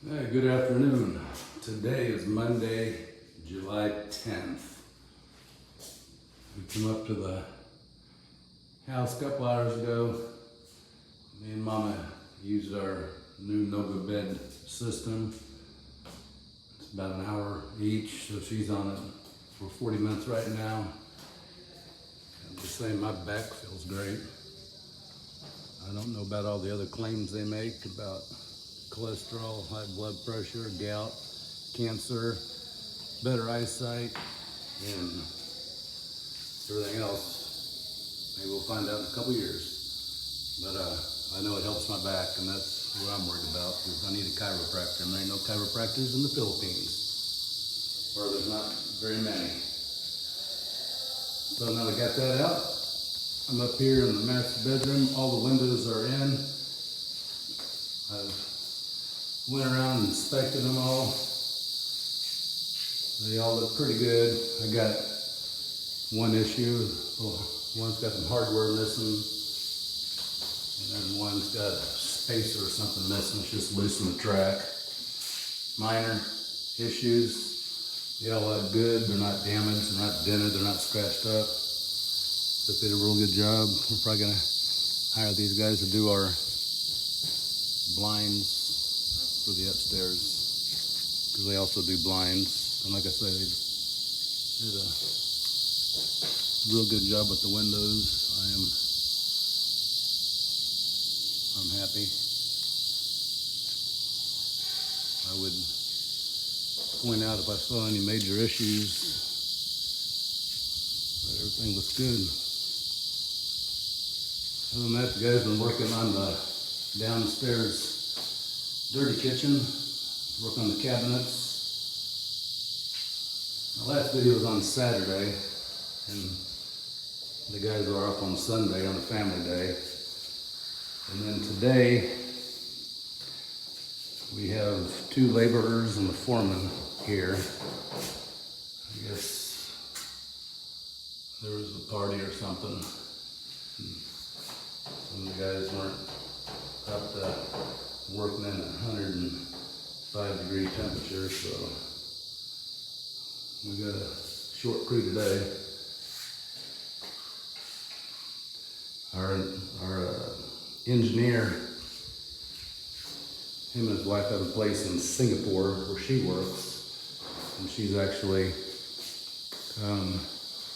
Hey, good afternoon. Today is Monday, July 10th. We came up to the house a couple hours ago. Me and Mama used our new Nova bed system. It's about an hour each, so she's on it for 40 minutes right now. I'm just saying my back feels great. I don't know about all the other claims they make about cholesterol, high blood pressure, gout, cancer, better eyesight, and everything else. Maybe we'll find out in a couple years. But I know it helps my back, and that's what I'm worried about, because I need a chiropractor, and there ain't no chiropractors in the Philippines, or there's not very many. So now that I got that out, I'm up here in the master bedroom. All the windows are in. I've went around and inspected them all. They all look pretty good. I got one issue. Well, one's got some hardware missing, and then one's got a spacer or something missing. It's just loose in the track. Minor issues. They all look good. They're not damaged. They're not dented. They're not scratched up. They did a real good job. We're probably gonna hire these guys to do our blinds for the upstairs, because they also do blinds. And like I said, they did a real good job with the windows. I'm happy. I would point out if I saw any major issues, but everything looks good. Other than that, the guys been working on the downstairs dirty kitchen, working on the cabinets. My last video was on Saturday, and the guys are off on Sunday on the family day. And then today, we have 2 laborers and the foreman here. I guess there was a party or something. Some of the guys weren't up to working in 105-degree temperature, so we got a short crew today. Our engineer, him and his wife have a place in Singapore where she works, and she's actually going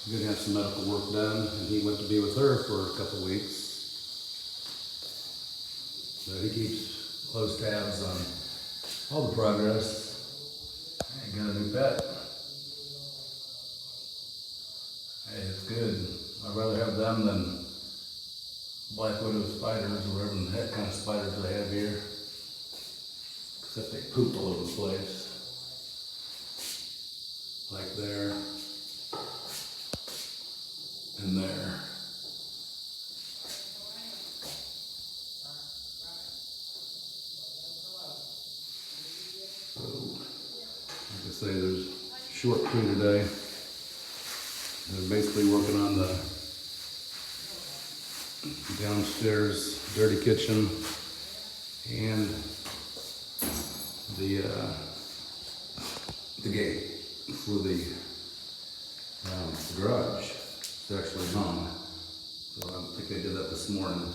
to have some medical work done, and he went to be with her for a couple weeks. So he keeps close tabs on all the progress. Hey, got a new pet. Hey, it's good. I'd rather have them than black widow spiders, or whatever the heck kind of spiders they have here. Except they poop all over the place. Like there. And there. So, like I say, there's a short crew today. They're basically working on the downstairs dirty kitchen and the gate for the garage. It's actually hung, so I think they did that this morning.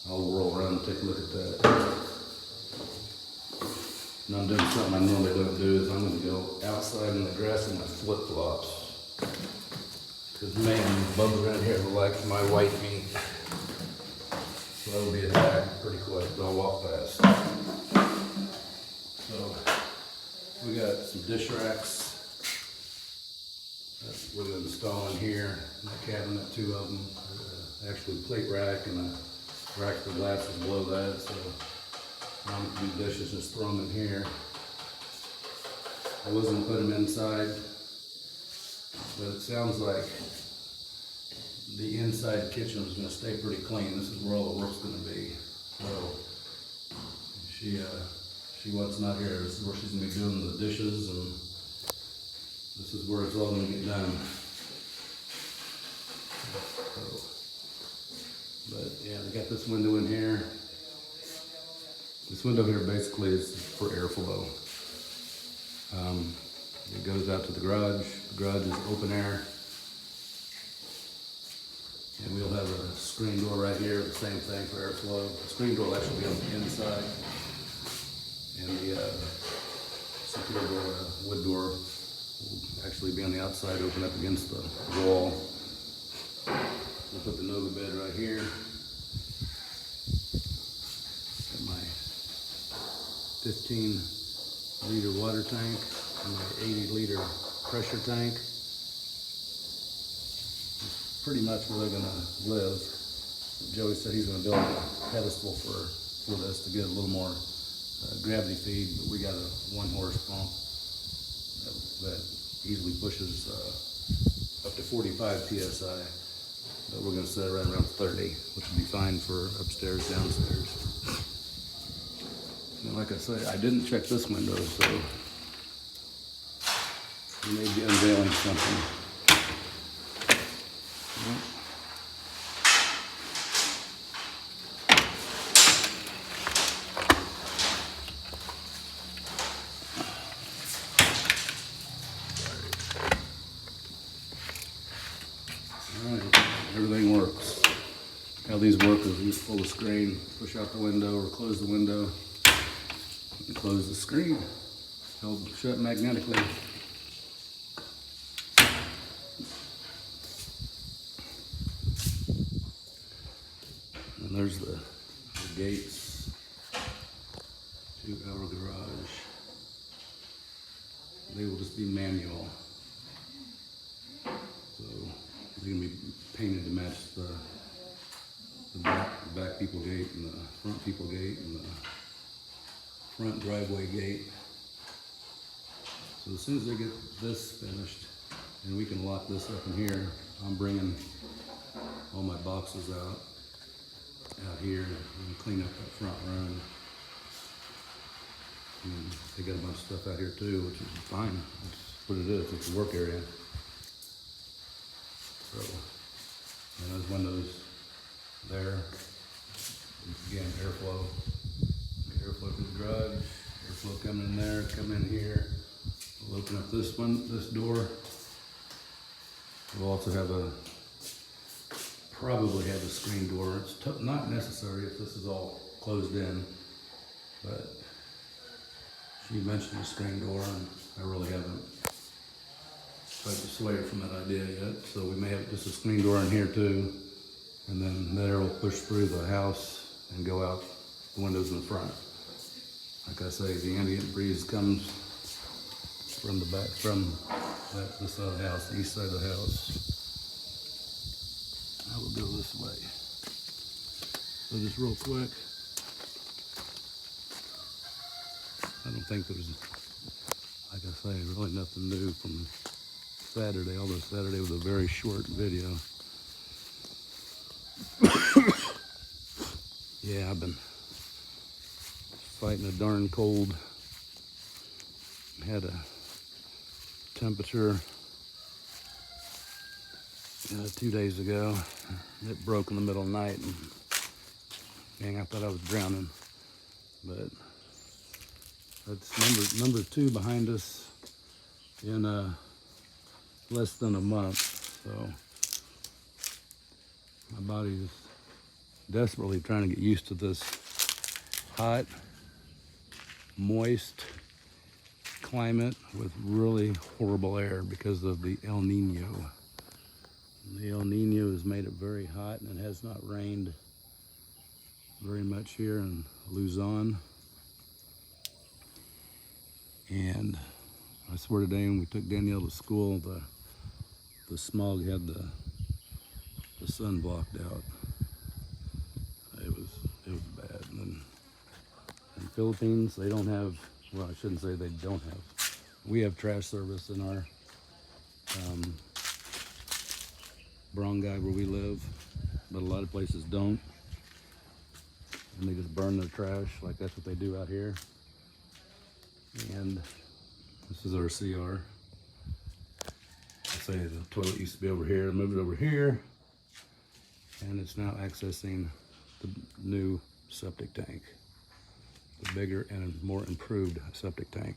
I'll roll around and take a look at that. And I'm doing something I normally don't do, is I'm going to go outside in the grass in my flip-flops. Because man, bugs around here look like my white meat. So that'll be attacked pretty quick, but I'll walk past. So we got some dish racks that we're going to install in here. In the cabinet, 2 of them. Actually plate rack and a rack for glasses below that. So Mom can do dishes, just throw them in here. I was going to put them inside, but it sounds like the inside kitchen is going to stay pretty clean. This is where all the work's going to be. So she wants not here. This is where she's going to be doing the dishes, and this is where it's all going to get done. So, but yeah, they got this window in here. This window here basically is for airflow. It goes out to the garage. The garage is open air. And we'll have a screen door right here, the same thing for airflow. The screen door will actually be on the inside. And the secure door, wood door, will actually be on the outside, open up against the wall. We'll put the Nova bed right here. Got my 15-liter water tank and my 80-liter pressure tank. It's pretty much where they're gonna live. Joey said he's gonna build a pedestal for this to get a little more gravity feed, but we got a 1-horse pump that easily pushes up to 45 psi. But we're gonna set it right around 30, which would be fine for upstairs, downstairs. And like I say, I didn't check this window, so we may be unveiling something. Yep. Everything works. How these work is you pull the screen, push out the window, or close the window, and close the screen. Held shut magnetically. And there's the gates to our garage. They will just be manual. So they're going to be painted to match the back people gate and the front people gate and the front driveway gate. So as soon as they get this finished and we can lock this up in here, I'm bringing all my boxes out here and clean up that front room. And they got a bunch of stuff out here too, which is fine. That's what it is. It's a work area. So, and those windows there, again, airflow. Airflow to the garage, airflow coming in there, coming in here. We'll open up this door. We'll also probably have a screen door. It's not necessary if this is all closed in, but she mentioned a screen door and I really haven't tried to sway her from that idea yet. So we may have just a screen door in here too, and then that air will push through the house and go out the windows in the front. Like I say, the ambient breeze comes from the back, from this side of the house, the east side of the house. I will go this way. So just real quick, I don't think there's, like I say, really nothing new from Saturday, although Saturday was a very short video. Yeah, I've been fighting a darn cold. Had a temperature 2 days ago. It broke in the middle of the night and dang, I thought I was drowning. But that's number 2 behind us in less than a month. So my body is desperately trying to get used to this hot, moist climate with really horrible air because of the El Nino. The El Nino has made it very hot and it has not rained very much here in Luzon. And I swear to Dan, when we took Danielle to school, the smog had the sun blocked out. It was bad. And then in the Philippines, they don't have, well, I shouldn't say they don't have. We have trash service in our barangay where we live, but a lot of places don't. And they just burn their trash, like that's what they do out here. And this is our CR. I say the toilet used to be over here, moved it over here, and it's now accessing the new septic tank. the bigger and more improved septic tank.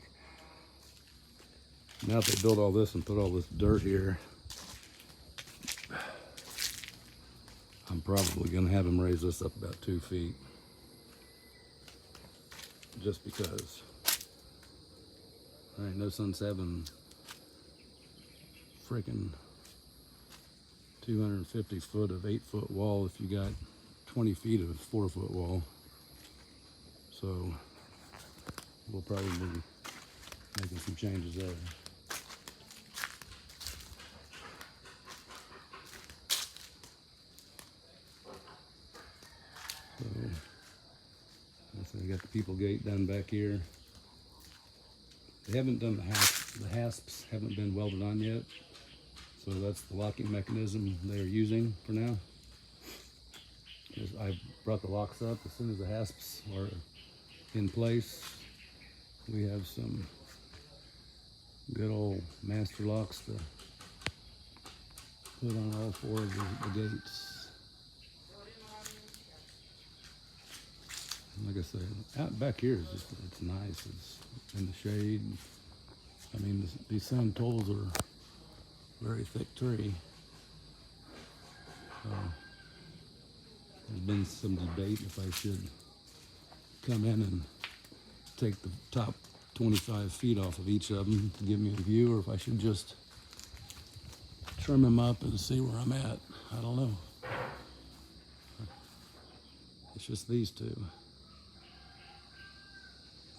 Now if they build all this and put all this dirt here, I'm probably gonna have them raise this up about 2 feet. Just because. There ain't no sense having freaking 250 foot of 8-foot wall if you got 20 feet of 4-foot wall. So we'll probably be making some changes there. So I got the people gate done back here. They haven't done the hasps haven't been welded on yet. So that's the locking mechanism they're using for now. I brought the locks up as soon as the hasps are in place. We have some good old master locks to put on all 4 of the gates. Like I said, out back here is just, it's nice. It's in the shade. I mean, these sand tolls are very thick tree. There's been some debate if I should come in and take the top 25 feet off of each of them to give me a view, or if I should just trim them up and see where I'm at. I don't know. It's just these two.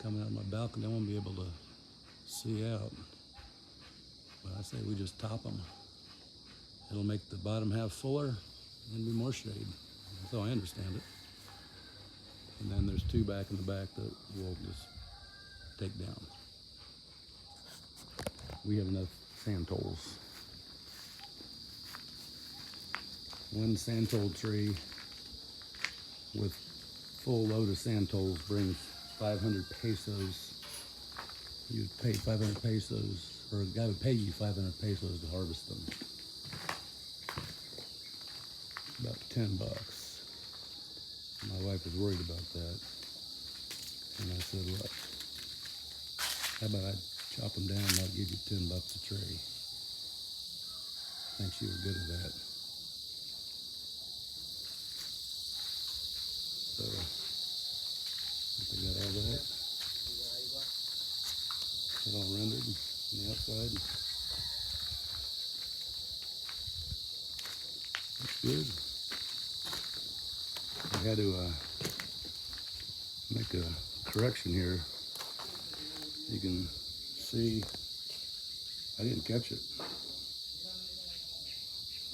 Coming out of my balcony, I won't be able to see out. But I say we just top them. It'll make the bottom half fuller and be more shade. That's how I understand it. And then there's 2 back in the back that we'll just take down. We have enough sand tolls. 1 sand toll tree with full load of sand tolls brings 500 pesos. You'd pay 500 pesos, or a guy would pay you 500 pesos to harvest them. About $10. My wife was worried about that. And I said, look, how about I chop them down and I'll give you $10 a tree. I think she was good at that. So, I got all that. It's all rendered on the outside. Looks good. I had to make a correction here. You can see I didn't catch it.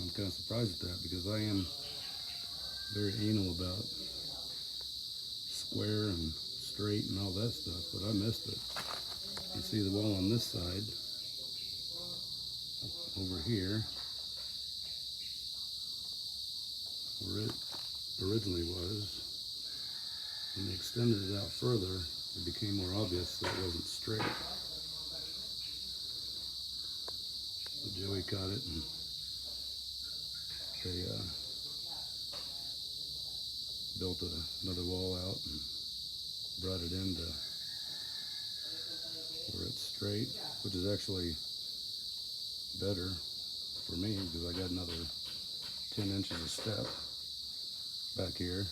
I'm kind of surprised at that because I am very anal about square and straight and all that stuff, but I missed it. You see the wall on this side over here where it originally was. When they extended it out further, it became more obvious that it wasn't straight. So Joey caught it and they built another wall out and brought it into where it's straight, which is actually better for me because I got another 10 inches of step back here.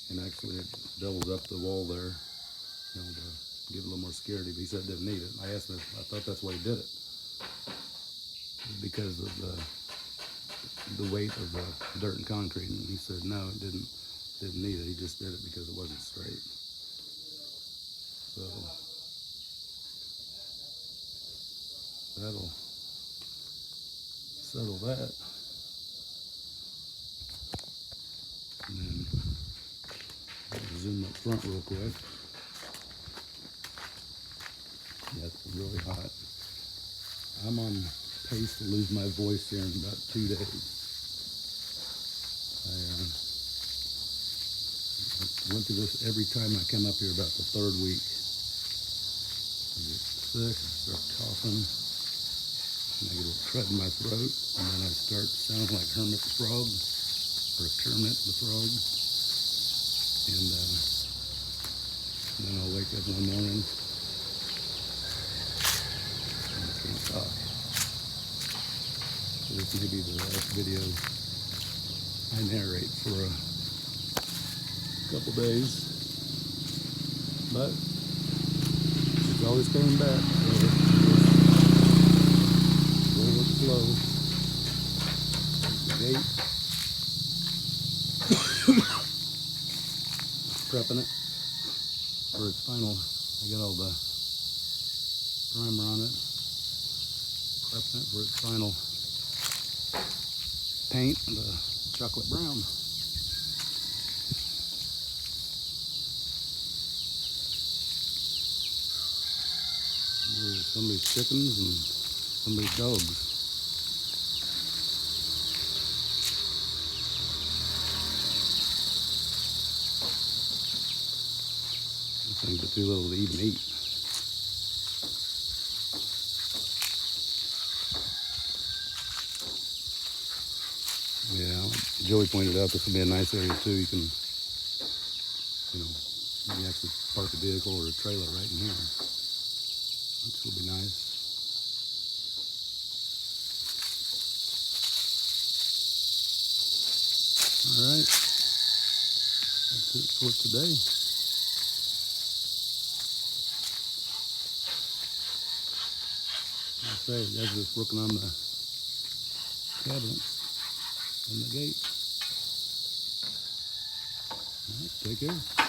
And actually it doubles up the wall there, you know, to give it a little more security, but he said didn't need it. I asked him if I thought that's why he did it. Because of the weight of the dirt and concrete, and he said no, it didn't need it. He just did it because it wasn't straight. So that'll settle that. And then I'll zoom up front real quick. Yeah, it's really hot. I'm on pace to lose my voice here in about 2 days. I went through this every time I come up here about the 3rd week. I get sick, I start coughing, and I get a little crud in my throat, and then I start sounding like Hermit the Frog, or Kermit the Frog. And then I'll wake up one morning and it's gonna talk. So this may be the last video I narrate for a couple days, but it's always coming back, so go with the flow. The gate. Prepping it for its final. I got all the primer on it, prepping it for its final paint, the chocolate brown. There's somebody's chickens and somebody's dogs. These things are too little to even eat. Yeah, Joey pointed out this would be a nice area too. You can, you know, maybe actually park a vehicle or a trailer right in here, which will be nice. All right, that's it for today. Like I say, guys, just working on the cabinets and the gate. All right, take care.